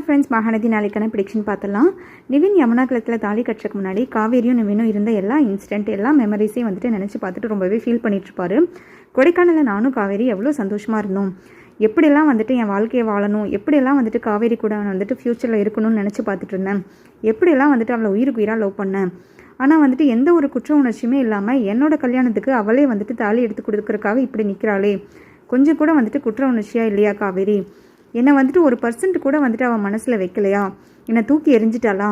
Friends, Mahanadi நாளைக்கான prediction பார்த்துடலாம். நிவின் யமுனா குளத்தில் தாலி கட்டுறதுக்கு முன்னாடி காவேரியும் நிவினும் இருந்த எல்லா இன்சிடென்ட் எல்லா மெமரிஸையும் வந்துட்டு நினச்சி பார்த்துட்டு ரொம்பவே ஃபீல் பண்ணிட்டுருப்பாரு. கொடைக்கானலில் நானும் காவேரி எவ்வளோ சந்தோஷமாக இருந்தோம், எப்படியெல்லாம் வந்துட்டு என் வாழ்க்கையை வாழணும், எப்படியெல்லாம் வந்துட்டு காவேரி கூட வந்துட்டு ஃப்யூச்சரில் இருக்கணும்னு நினச்சி பார்த்துட்டு இருந்தேன், எப்படியெல்லாம் வந்துட்டு அவளை உயிருக்கு உயிராக லவ் பண்ணேன். ஆனால் வந்துட்டு எந்த ஒரு குற்ற உணர்ச்சியுமே இல்லாமல் என்னோட கல்யாணத்துக்கு அவளே வந்துட்டு தாலி எடுத்து கொடுக்குறதுக்காக இப்படி நிற்கிறாளே, கொஞ்சம் கூட வந்துட்டு குற்ற உணர்ச்சியாக இல்லையா காவேரி? என்னை வந்துட்டு ஒரு % கூட வந்துட்டு அவன் மனசில் வைக்கலையா? என்னை தூக்கி எரிஞ்சிட்டாளா?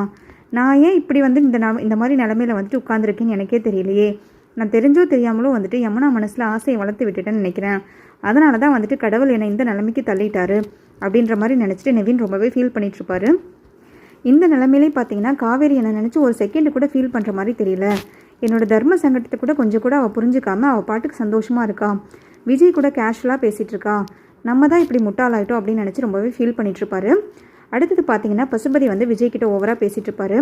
நான் ஏன் இப்படி வந்து இந்த மாதிரி நிலமையில வந்துட்டு உட்காந்துருக்கேன்னு எனக்கே தெரியலையே. நான் தெரிஞ்சோ தெரியாமலோ வந்துட்டு யமுனா மனசில் ஆசையை வளர்த்து விட்டுட்டேன்னு நினைக்கிறேன். அதனால தான் வந்துட்டு கடவுள் என்னை இந்த நிலைமைக்கு தள்ளிட்டாரு அப்படின்ற மாதிரி நினச்சிட்டு நிவின் ரொம்பவே ஃபீல் பண்ணிகிட்ருப்பாரு. இந்த நிலைமையிலே பார்த்தீங்கன்னா காவேரி என்னை நினச்சி ஒரு செகண்டு கூட ஃபீல் பண்ணுற மாதிரி தெரியல. என்னோடய தர்ம சங்கடத்தை கூட கொஞ்சம் கூட அவள் புரிஞ்சுக்காமல் அவள் பாட்டுக்கு சந்தோஷமாக இருக்கா. விஜய் கூட கேஷுவலாக பேசிகிட்டு இருக்கா. நம்ம தான் இப்படி முட்டாளாயிட்டோம் அப்படின்னு நினச்சி ரொம்பவே ஃபீல் பண்ணிகிட்ருப்பாரு. அடுத்தது பார்த்தீங்கன்னா பசுபதி வந்து விஜய்கிட்ட ஓவராக பேசிகிட்டு இருப்பாரு.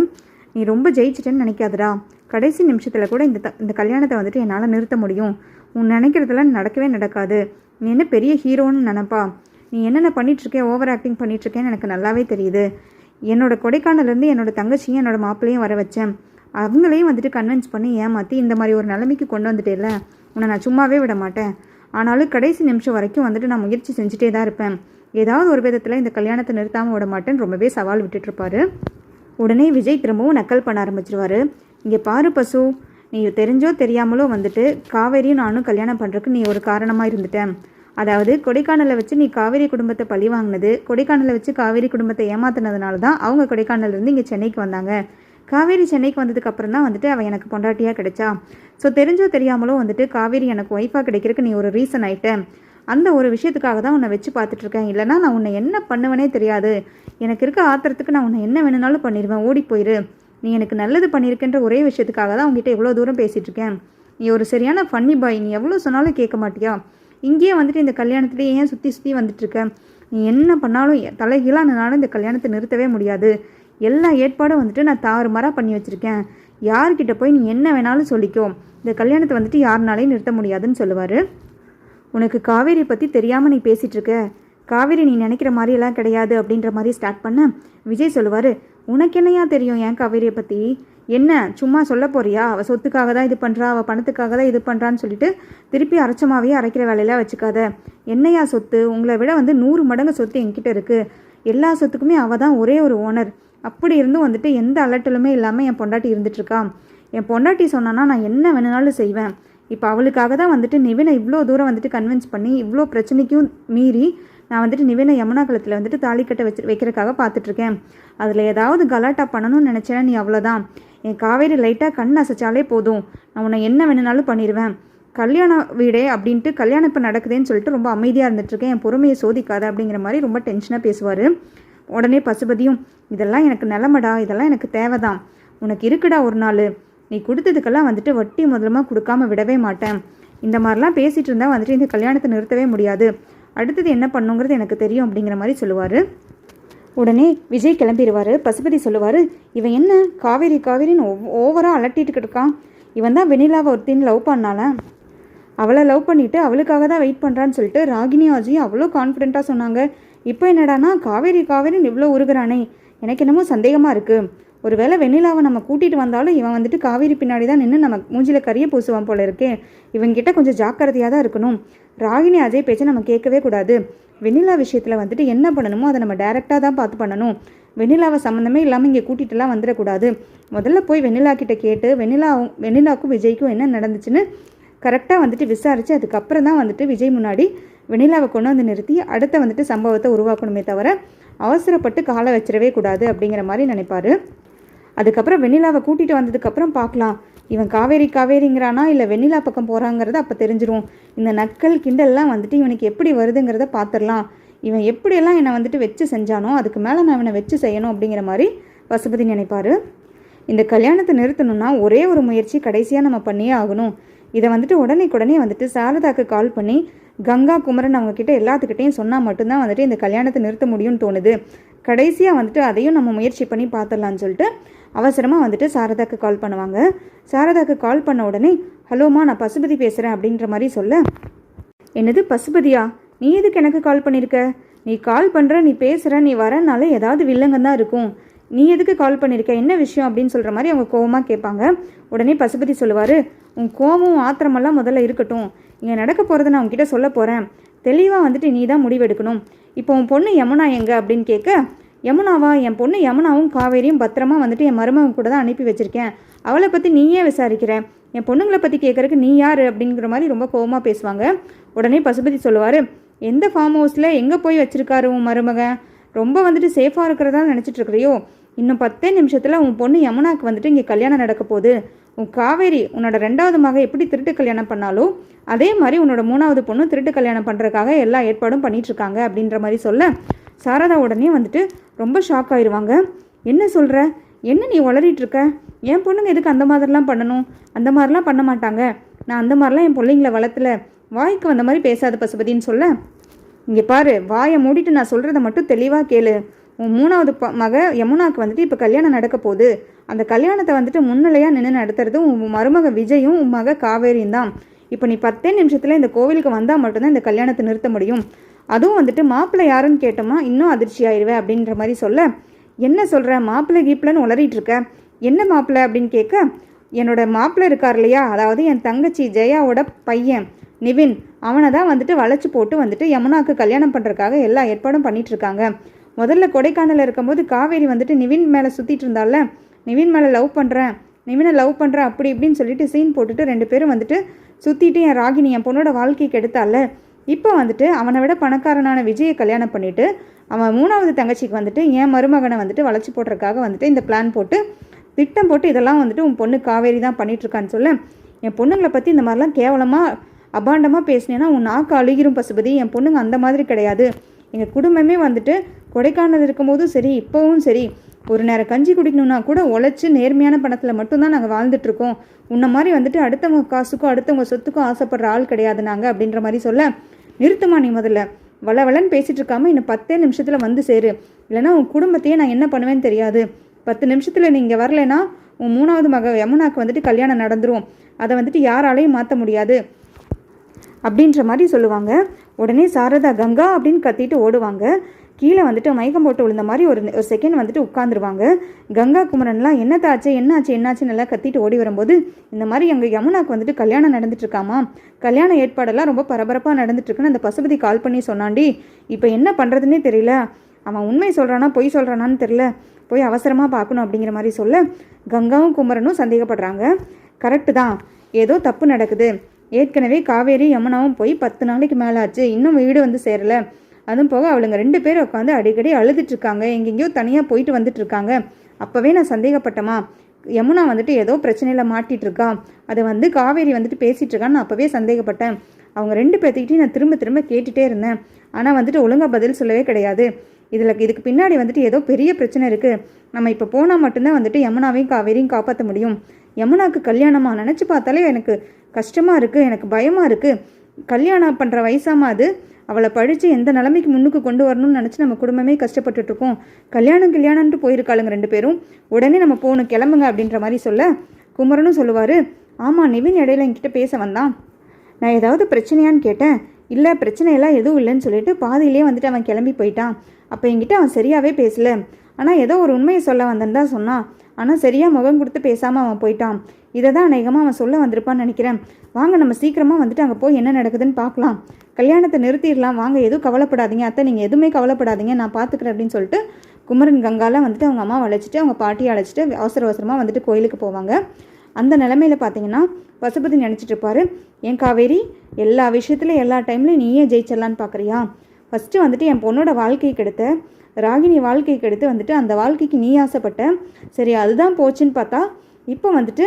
நீ ரொம்ப ஜெயிச்சிட்டேன்னு நினைக்காதடா, கடைசி நிமிஷத்தில் கூட இந்த கல்யாணத்தை வந்துட்டு என்னால் நிறுத்த முடியும். உன் நினைக்கிறதெல்லாம் நடக்கவே நடக்காது. நீ என்ன பெரிய ஹீரோன்னு நினப்பா? நீ என்னென்ன பண்ணிகிட்ருக்கேன், ஓவர் ஆக்டிங் பண்ணிகிட்ருக்கேன்னு எனக்கு நல்லாவே தெரியுது. என்னோட கொடைக்கானலேருந்து என்னோடய தங்கச்சியும் என்னோட மாப்பிள்ளையும் வர வச்சேன். அவங்களையும் வந்துட்டு கன்வின்ஸ் பண்ணி ஏமாற்றி இந்த மாதிரி ஒரு நிலைமைக்கு கொண்டு வந்துட்டேல, உன்னை நான் சும்மாவே விட மாட்டேன். ஆனாலும் கடைசி நிமிஷம் வரைக்கும் வந்துட்டு நான் முயற்சி செஞ்சுட்டே தான் இருப்பேன். ஏதாவது ஒரு விதத்தில் இந்த கல்யாணத்தை நிறுத்தாமல் விட மாட்டேன்னு ரொம்பவே சவால் விட்டுட்ருப்பாரு. உடனே விஜய் திரும்பவும் நக்கல் பண்ண ஆரம்பிச்சிருவார். இங்கே பாரு பசு, நீ தெரிஞ்சோ தெரியாமலோ வந்துட்டு காவேரியும் நானும் கல்யாணம் பண்ணுறதுக்கு நீ ஒரு காரணமாக இருந்துட்டேன். அதாவது கொடைக்கானலை வச்சு நீ காவேரி குடும்பத்தை பழி வாங்கினது, கொடைக்கானலை வச்சு காவேரி குடும்பத்தை ஏமாத்தினதுனால தான் அவங்க கொடைக்கானலேருந்து இங்கே சென்னைக்கு வந்தாங்க. காவேரி சென்னைக்கு வந்ததுக்கு அப்புறம் தான் வந்துட்டு அவள் எனக்கு பொண்டாட்டியாக கிடைச்சா. ஸோ தெரிஞ்சோ தெரியாமலோ வந்துட்டு காவேரி எனக்கு ஒய்ஃபாக கிடைக்கிறதுக்கு நீ ஒரு ரீசன் ஆகிட்ட. அந்த ஒரு விஷயத்துக்காக தான் உன்னை வச்சு பார்த்துட்ருக்கேன். இல்லைனா நான் உன்னை என்ன பண்ணுவேனே தெரியாது. எனக்கு இருக்க ஆத்திரத்துக்கு நான் உன்னை என்ன வேணுனாலும் பண்ணிடுவேன், ஓடி போயிரு. நீ எனக்கு நல்லது பண்ணியிருக்கேன்ற ஒரே விஷயத்துக்காக தான் உங்ககிட்ட எவ்வளோ தூரம் பேசிகிட்ருக்கேன். நீ ஒரு சரியான ஃபன்னி பாய், நீ எவ்வளோ சொன்னாலும் கேட்க மாட்டியா? இங்கேயே வந்துட்டு இந்த கல்யாணத்துலேயே ஏன் சுற்றி சுற்றி வந்துட்டுருக்க? நீ என்ன பண்ணாலும் தலைகீழானாலும் இந்த கல்யாணத்தை நிறுத்தவே முடியாது. எல்லா ஏற்பாடும் வந்துட்டு நான் தாறுமாறாக பண்ணி வச்சுருக்கேன். யார்கிட்ட போய் நீ என்ன வேணாலும் சொல்லிக்கோ, இந்த கல்யாணத்தை வந்துட்டு யாருனாலையும் நிறுத்த முடியாதுன்னு சொல்லுவார். உனக்கு காவேரி பற்றி தெரியாமல் நீ பேசிகிட்ருக்க. காவேரி நீ நினைக்கிற மாதிரியெல்லாம் கிடையாது அப்படின்ற மாதிரி ஸ்டார்ட் பண்ண விஜய் சொல்லுவார். உனக்கு என்னையா தெரியும் என் காவேரியை பற்றி? என்ன சும்மா சொல்ல போறியா? அவள் சொத்துக்காக தான் இது பண்ணுறா, அவள் பணத்துக்காக தான் இது பண்ணுறான்னு சொல்லிட்டு திருப்பி அரைச்சமாவே அரைக்கிற வேலையெல்லாம் வச்சுக்காத. என்னையா சொத்து? உங்களை விட வந்து 100 மடங்கு சொத்து என்கிட்ட இருக்குது. எல்லா சொத்துக்குமே அவள் தான் ஒரே ஒரு ஓனர். அப்படி இருந்தும் வந்துட்டு எந்த அலட்டலுமே இல்லாமல் என் பொண்டாட்டி இருந்துகிட்ருக்கா. என் பொண்டாட்டி சொன்னான்னா நான் என்ன வேணுனாலும் செய்வேன். இப்போ அவளுக்காக தான் வந்துட்டு நிவினை இவ்வளோ தூரம் வந்துட்டு கன்வின்ஸ் பண்ணி இவ்வளோ பிரச்சனைக்கும் மீறி நான் வந்துட்டு நிவினை யமுனா குளத்தில் வந்துட்டு தாலி கட்ட வைக்கிறதுக்காக பார்த்துட்ருக்கேன். அதில் ஏதாவது கலாட்டா பண்ணணும்னு நினச்சேன்னா நீ அவ்வளோதான். என் காவேரி லைட்டாக கண் அசைச்சாலே போதும், நான் உன்னை என்ன வேணுனாலும் பண்ணிடுவேன். கல்யாண வீடே அப்படின்ட்டு கல்யாணம் இப்போ நடக்குதுன்னு சொல்லிட்டு ரொம்ப அமைதியாக இருந்துகிட்ருக்கேன், என் பொறுமையை சோதிக்காத அப்படிங்கிற மாதிரி ரொம்ப டென்ஷனாக பேசுவார். உடனே பசுபதியும் இதெல்லாம் எனக்கு நிலமடா, இதெல்லாம் எனக்கு தேவைதான். உனக்கு இருக்குடா ஒரு நாள், நீ கொடுத்ததுக்கெல்லாம் வந்துட்டு வட்டி முதலமாக கொடுக்காம விடவே மாட்டேன். இந்த மாதிரிலாம் பேசிகிட்டு இருந்தால் வந்துட்டு இந்த கல்யாணத்தை நிறுத்தவே முடியாது. அடுத்தது என்ன பண்ணுங்கிறது எனக்கு தெரியும் அப்படிங்கிற மாதிரி சொல்லுவார். உடனே விஜய் கிளம்பிடுவார். பசுபதி சொல்லுவார், இவன் என்ன காவேரின்னு ஓவராக அலட்டிட்டு இருக்கான். இவன் தான் வெண்ணிலாவை ஒருத்தின்னு லவ் பண்ணால, அவளை லவ் பண்ணிவிட்டு அவளுக்காக தான் வெயிட் பண்ணுறான்னு சொல்லிட்டு ராகினி ஆஜியும் அவ்வளோ கான்ஃபிடென்ட்டாக சொன்னாங்க. இப்போ என்னடானா காவேரின்னு இவ்வளோ உருகிறானே, எனக்கு என்னமோ சந்தேகமாக இருக்குது. ஒரு வேளை வெண்ணிலாவை நம்ம கூட்டிகிட்டு வந்தாலும் இவன் வந்துட்டு காவேரி பின்னாடி தான் நின்று நம்ம மூஞ்சில் கறியை பூசுவான் போல இருக்கே. இவங்கிட்ட கொஞ்சம் ஜாக்கிரதையாக தான் இருக்கணும். ராகினி அஜய் பேச்சை நம்ம கேட்கவே கூடாது. வெண்ணிலா விஷயத்தில் வந்துட்டு என்ன பண்ணணுமோ அதை நம்ம டைரெக்டாக தான் பார்த்து பண்ணணும். வெண்ணிலாவை சம்மந்தமே இல்லாமல் இங்கே கூட்டிகிட்டுலாம் வந்துடக்கூடாது. முதல்ல போய் வெண்ணிலா கிட்ட கேட்டு வெண்ணிலாவுக்கும் விஜய்க்கும் என்ன நடந்துச்சுன்னு கரெக்டாக வந்துட்டு விசாரித்து அதுக்கப்புறம் தான் வந்துட்டு விஜய் முன்னாடி வெண்ணிலாவை கொண்டு வந்து நிறுத்தி அடுத்த வந்துட்டு சம்பவத்தை உருவாக்கணுமே தவிர அவசரப்பட்டு காலை வச்சிடவே கூடாது அப்படிங்கிற மாதிரி நினைப்பார். அதுக்கப்புறம் வெண்ணிலாவை கூட்டிகிட்டு வந்ததுக்கப்புறம் பார்க்கலாம், இவன் காவேரிங்கிறானா இல்லை வெண்ணிலா பக்கம் போகிறாங்கிறத அப்போ தெரிஞ்சிடும். இந்த நக்கல் கிண்டல்லாம் வந்துட்டு இவனுக்கு எப்படி வருதுங்கிறத பார்த்துடலாம். இவன் எப்படியெல்லாம் என்னை வந்துட்டு வச்சு செஞ்சானோ அதுக்கு மேலே நான் இவனை வச்சு செய்யணும் அப்படிங்கிற மாதிரி பசுபதி நினைப்பார். இந்த கல்யாணத்தை நிறுத்தணும்னா ஒரே ஒரு முயற்சி கடைசியாக நம்ம பண்ணியே ஆகணும். இதை வந்துட்டு உடனே வந்துட்டு சாரதாக்கு கால் பண்ணி கங்கா குமரன் அவங்கக்கிட்ட எல்லாத்துக்கிட்டையும் சொன்னால் மட்டும்தான் வந்துட்டு இந்த கல்யாணத்தை நிறுத்த முடியும்னு தோணுது. கடைசியாக வந்துட்டு அதையும் நம்ம முயற்சி பண்ணி பார்த்துடலான்னு சொல்லிட்டு அவசரமாக வந்துட்டு சாரதாக்கு கால் பண்ணுவாங்க. சாரதாக்கு கால் பண்ண உடனே ஹலோமா, நான் பசுபதி பேசுகிறேன் அப்படின்ற மாதிரி சொல்ல, என்னது பசுபதியா? நீ எதுக்கு எனக்கு கால் பண்ணியிருக்க? நீ கால் பண்ணுற, நீ பேசுகிற, நீ வரனால ஏதாவது வில்லங்க தான் இருக்கும். நீ எதுக்கு கால் பண்ணியிருக்க, என்ன விஷயம் அப்படின்னு சொல்கிற மாதிரி அவங்க கோவமாக கேட்பாங்க. உடனே பசுபதி சொல்லுவார், உன் கோவம் ஆத்திரமெல்லாம் முதல்ல இருக்கட்டும், இங்கே நடக்க போகிறத நான் உங்ககிட்ட சொல்ல போகிறேன். தெளிவாக வந்துட்டு நீ தான் முடிவெடுக்கணும். இப்போ உன் பொண்ணு யமுனா எங்கே அப்படின்னு கேட்க, யமுனாவா, என் பொண்ணு யமுனாவும் காவேரியும் பத்திரமா வந்துட்டு என் மருமகன் கூட தான் அனுப்பி வச்சுருக்கேன். அவளை பற்றி நீயே விசாரிக்கிற, என் பொண்ணுங்களை பற்றி கேட்குறக்கு நீ யார் அப்படிங்கிற மாதிரி ரொம்ப கோவமாக பேசுவாங்க. உடனே பசுபதி சொல்லுவார், எந்த ஃபார்ம் ஹவுஸில் எங்கே போய் வச்சுருக்காரு உன் மருமகன், ரொம்ப வந்துட்டு சேஃபாக இருக்கிறதா நினச்சிட்டு இருக்கிறியோ, இன்னும் 10 நிமிஷத்தில் உன் பொண்ணு யமுனாக்கு வந்துட்டு இங்கே கல்யாணம் நடக்க போகுது. உன் காவேரி உன்னோட 2வது மக எப்படி திருட்டு கல்யாணம் பண்ணாலோ அதே மாதிரி உன்னோட 3வது பொண்ணு திருட்டு கல்யாணம் பண்ணுறதுக்காக எல்லா ஏற்பாடும் பண்ணிகிட்ருக்காங்க அப்படின்ற மாதிரி சொல்ல, சாரதா உடனே வந்துட்டு ரொம்ப ஷாக் ஆயிடுவாங்க. என்ன சொல்கிற, என்ன நீ உளறிட்டுருக்க, என் பொண்ணுங்க எதுக்கு அந்த மாதிரிலாம் பண்ணணும், அந்த மாதிரிலாம் பண்ண மாட்டாங்க, நான் அந்த மாதிரிலாம் என் பிள்ளைங்களை வளர்த்துல, வாய்க்கு வந்த மாதிரி பேசாத பசுபதின்னு சொல்ல, இங்கே பாரு, வாயை மூடிட்டு நான் சொல்கிறத மட்டும் தெளிவாக கேளு. உன் 3வது மக யமுனாக்கு வந்துட்டு இப்போ கல்யாணம் நடக்க போகுது. அந்த கல்யாணத்தை வந்துட்டு முன்னிலையாக நின்று நடத்துறது உன் மருமக விஜயும் உன் மக காவேரியும் தான். இப்போ நீ 10 நிமிஷத்தில் இந்த கோவிலுக்கு வந்தால் மட்டும்தான் இந்த கல்யாணத்தை நிறுத்த முடியும். அதுவும் வந்துட்டு மாப்பிள்ளை யாருன்னு கேட்டோமா இன்னும் அதிர்ச்சி ஆயிடுவேன் அப்படின்ற மாதிரி சொல்ல, என்ன சொல்கிற, மாப்பிள்ளை கீப்பிள்ளைன்னு உளறிட்டு இருக்க, என்ன மாப்பிள்ளை அப்படின்னு கேட்க, என்னோட மாப்பிள்ளை இருக்கார் இல்லையா, அதாவது என் தங்கச்சி ஜெயாவோட பையன் நிவின், அவனை தான் வந்துட்டு வளைச்சி போட்டு வந்துட்டு யமுனாக்கு கல்யாணம் பண்ணுறதுக்காக எல்லா ஏற்பாடும் பண்ணிகிட்ருக்காங்க. முதல்ல கொடைக்கானலில் இருக்கும்போது காவேரி வந்துட்டு நிவின் மேலே சுற்றிட்டு இருந்தால, நிவின் மேலே லவ் பண்ணுறேன், நிவினை லவ் பண்ணுறேன் அப்படி இப்படின்னு சொல்லிட்டு சீன் போட்டுட்டு 2 பேரும் வந்துட்டு சுற்றிட்டு என் ராகினி என் பொண்ணோட வாழ்க்கைக்கு எடுத்தால, இப்போ வந்துட்டு அவனை விட பணக்காரனான விஜயை கல்யாணம் பண்ணிவிட்டு அவன் 3வது தங்கச்சிக்கு வந்துட்டு என் மருமகனை வந்துட்டு வளைச்சி போடுறதுக்காக வந்துட்டு இந்த பிளான் போட்டு திட்டம் போட்டு இதெல்லாம் வந்துட்டு உன் பொண்ணு காவேரி தான் பண்ணிகிட்ருக்கான்னு சொல்ல, என் பொண்ணுங்களை பற்றி இந்த மாதிரிலாம் கேவலமாக அபாண்டமாக பேசினேன்னா உன் நாக்கு அழுகிரும் பசுபதி. என் பொண்ணுங்க அந்த மாதிரி கிடையாது. எங்கள் குடும்பமே வந்துட்டு கொடைக்கானல் இருக்கும்போதும் சரி இப்போவும் சரி ஒரு நேரம் கஞ்சி குடிக்கணும்னா கூட உழைச்சி நேர்மையான பணத்தில் மட்டும்தான் நாங்கள் வாழ்ந்துட்டுருக்கோம். உன்ன மாதிரி வந்துட்டு அடுத்தவங்க காசுக்கும் அடுத்தவங்க சொத்துக்கும் ஆசைப்படுற ஆள் கிடையாது நாங்கள் அப்படின்ற மாதிரி சொல்ல, நிறுத்துமா நீ முதல்ல, வளவலன்னு பேசிகிட்டு இருக்காமல் இன்னும் 10 நிமிஷத்தில் வந்து சேரு, இல்லைனா உன் குடும்பத்தையே நான் என்ன பண்ணுவேன்னு தெரியாது. 10 நிமிஷத்தில் நீங்கள் வரலைன்னா உன் 3வது மக யமுனாக்கு வந்துட்டு கல்யாணம் நடந்துரும், அதை வந்துட்டு யாராலையும் மாற்ற முடியாது அப்படின்ற மாதிரி சொல்லுவாங்க. உடனே சாரதா கங்கா அப்படின்னு கத்திட்டு ஓடுவாங்க. கீழே வந்துட்டு மயக்கம் போட்டு விழுந்த மாதிரி ஒரு செகண்ட் வந்துட்டு உட்காந்துருவாங்க. கங்கா குமரன்லாம் என்னத்தாச்சு என்னாச்சுன்னு நல்லா கத்திட்டு ஓடி வரும்போது, இந்த மாதிரி எங்கள் யமுனாக்கு வந்துட்டு கல்யாணம் நடந்துட்டு இருக்காமா, கல்யாண ஏற்பாடெல்லாம் ரொம்ப பரபரப்பாக நடந்துட்டுருக்குன்னு அந்த பசுபதி கால் பண்ணி சொன்னாண்டி. இப்போ என்ன பண்ணுறதுன்னே தெரியல, அவன் உண்மை சொல்கிறானா பொய் சொல்கிறானான்னு தெரியல, போய் அவசரமாக பார்க்கணும் அப்படிங்கிற மாதிரி சொல்ல, கங்காவும் குமரனும் சந்தேகப்படுறாங்க. கரெக்டு தான், ஏதோ தப்பு நடக்குது. ஏற்கனவே காவேரி யமுனாவும் போய் 10 நாளைக்கு மேலே ஆச்சு, இன்னும் வீடு வந்து சேரலை. அதுவும் போக அவளுங்க 2 பேரும் உட்காந்து அடிக்கடி அழுதுட்ருக்காங்க, எங்கெங்கேயோ தனியாக போயிட்டு வந்துட்டுருக்காங்க. அப்போவே நான் சந்தேகப்பட்டமா, யமுனா வந்துட்டு ஏதோ பிரச்சனையில் மாட்டிகிட்டு இருக்கா, அதை வந்து காவேரி வந்துட்டு பேசிகிட்டு இருக்கான்னு நான் அப்போவே சந்தேகப்பட்டேன். அவங்க 2 பேர்த்துக்கிட்டையும் நான் திரும்ப திரும்ப கேட்டுகிட்டே இருந்தேன், ஆனால் வந்துட்டு ஒழுங்காக பதில் சொல்லவே கிடையாது. இதுக்கு பின்னாடி வந்துட்டு ஏதோ பெரிய பிரச்சனை இருக்குது. நம்ம இப்போ போனால் மட்டும்தான் வந்துட்டு யமுனாவையும் காவேரியும் காப்பாற்ற முடியும். யமுனாவுக்கு கல்யாணமாக நினச்சி பார்த்தாலே எனக்கு கஷ்டமாக இருக்குது, எனக்கு பயமாக இருக்குது. கல்யாணம் பண்ணுற வயசாமா அது, அவளை படித்து எந்த நிலைமைக்கு முன்னுக்கு கொண்டு வரணும்னு நினச்சி நம்ம குடும்பமே கஷ்டப்பட்டுட்ருக்கோம். கல்யாணம்ட்டு போயிருக்காளுங்க 2 பேரும், உடனே நம்ம போகணும், கிளம்புங்க அப்படின்ற மாதிரி சொல்ல, குமரனும் சொல்லுவார், ஆமாம் நிவின் இடையில என்கிட்ட பேச வந்தான், நான் ஏதாவது பிரச்சனையான்னு கேட்டேன், இல்லை பிரச்சனையெல்லாம் எதுவும் இல்லைன்னு சொல்லிட்டு பாதியிலே வந்துட்டு அவன் கிளம்பி போயிட்டான். அப்போ என்கிட்ட அவன் சரியாகவே பேசலை, ஆனால் ஏதோ ஒரு உண்மையை சொல்ல வந்தேன்னு தான் சொன்னான், ஆனால் சரியாக முகம் கொடுத்து பேசாமல் அவன் போயிட்டான். இதை தான் அநேகமாக அவன் சொல்ல வந்திருப்பான்னு நினைக்கிறேன். வாங்க நம்ம சீக்கிரமாக வந்துட்டு அங்கே போய் என்ன நடக்குதுன்னு பார்க்கலாம், கல்யாணத்தை நிறுத்திடலாம், வாங்க, எதுவும் கவலைப்படாதீங்க அத்தை, நீங்கள் எதுவுமே கவலைப்படாதீங்க, நான் பார்த்துக்கிறேன் அப்படின்னு சொல்லிட்டு குமரன் கங்காலாம் வந்துட்டு அவங்க அம்மா அழைச்சிட்டு அவங்க பாட்டியை அழைச்சிட்டு அவசரமாக வந்துட்டு கோயிலுக்கு போவாங்க. அந்த நிலமையில பார்த்தீங்கன்னா பசுபதி நினச்சிட்டு இருப்பாரு, என் காவேரி எல்லா விஷயத்துலையும் எல்லா டைம்லையும் நீயே ஜெயிச்சிடலான்னு பார்க்குறியா, ஃபஸ்ட்டு வந்துட்டு என் பொண்ணோட வாழ்க்கையை கெடுத்த, ராகினி வாழ்க்கைக்கு எடுத்து வந்துட்டு அந்த வாழ்க்கைக்கு நீ ஆசைப்பட்ட, சரி அதுதான் போச்சுன்னு பார்த்தா இப்போ வந்துட்டு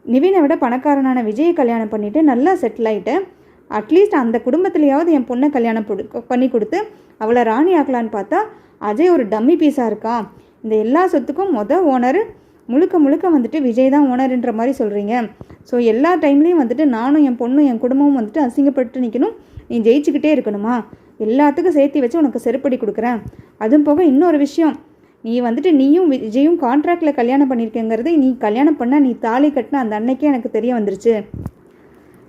நிவினை விட பணக்காரனான விஜயை கல்யாணம் பண்ணிவிட்டு நல்லா செட்டில் ஆகிட்டேன். அட்லீஸ்ட் அந்த குடும்பத்துலேயாவது என் பொண்ணை கல்யாணம் பண்ணி கொடுத்து அவளை ராணி ஆக்கலான்னு பார்த்தா அஜய் ஒரு டம்மி பீஸாக இருக்கா. இந்த எல்லா சொத்துக்கும் ஓனர் முழுக்க வந்துட்டு விஜய் தான் ஓனருன்ற மாதிரி சொல்கிறீங்க. ஸோ எல்லா டைம்லேயும் வந்துட்டு நானும் என் பொண்ணும் என் குடும்பமும் வந்துட்டு அசிங்கப்பட்டு நிற்கணும், நீ ஜெயிச்சுக்கிட்டே இருக்கணுமா, எல்லாத்துக்கும் சேர்த்து வச்சு உனக்கு செருப்படி கொடுக்குறேன். அதுவும் போக இன்னொரு விஷயம், நீ வந்துட்டு நீயும் விஜயும் கான்ட்ராக்டில் கல்யாணம் பண்ணியிருக்கேங்கிறது, நீ கல்யாணம் பண்ண நீ தாலி கட்டின அந்த அன்னைக்கே எனக்கு தெரிய வந்துருச்சு.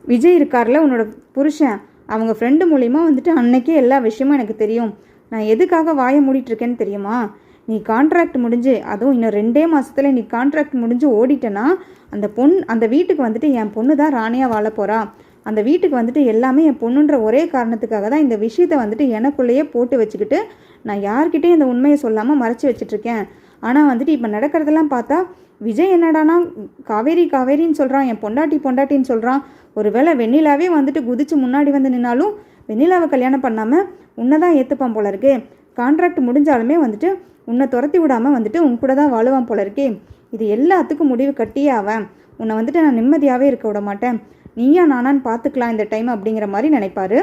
விஜய் இருக்கார்ல உன்னோட புருஷன், அவங்க ஃப்ரெண்டு மூலிமா வந்துட்டு அன்னைக்கே எல்லா விஷயமும் எனக்கு தெரியும். நான் எதுக்காக வாயை மூடிட்டுருக்கேன்னு தெரியுமா? நீ கான்ட்ராக்ட் முடிஞ்சு, அதுவும் இன்னும் 2 மாதத்தில் நீ கான்ட்ராக்ட் முடிஞ்சு ஓடிட்டேன்னா அந்த வீட்டுக்கு வந்துட்டு என் பொண்ணு தான் ராணியாக வாழ போகிறா. அந்த வீட்டுக்கு வந்துட்டு எல்லாமே என் பொண்ணுன்ற ஒரே காரணத்துக்காக தான் இந்த விஷயத்தை வந்துட்டு எனக்குள்ளேயே போட்டு வச்சுக்கிட்டு நான் யார்கிட்டையும் இந்த உண்மையை சொல்லாமல் மறைச்சி வச்சிட்ருக்கேன். ஆனால் வந்துட்டு இப்போ நடக்கிறதெல்லாம் பார்த்தா விஜய் என்னடானா காவேரின்னு சொல்கிறான், என் பொண்டாட்டின்னு சொல்கிறான். ஒருவேளை வெண்ணிலாவே வந்துட்டு குதிச்சு முன்னாடி வந்து நின்னாலும் வெண்ணிலாவை கல்யாணம் பண்ணாமல் உன்னை தான் ஏற்றுப்பான் போல இருக்கே. கான்ட்ராக்ட் முடிஞ்சாலுமே வந்துட்டு உன்னை துரத்தி விடாமல் வந்துட்டு உன் கூட தான் வாழுவான் போல இருக்கே. இது எல்லாத்துக்கும் முடிவு கட்டியே அவன். உன்னை வந்துட்டு நான் நிம்மதியாகவே இருக்க விட மாட்டேன். நீயா நானான்னு பார்த்துக்கலாம் இந்த டைம் அப்படிங்கிற மாதிரி நினைப்பாரு.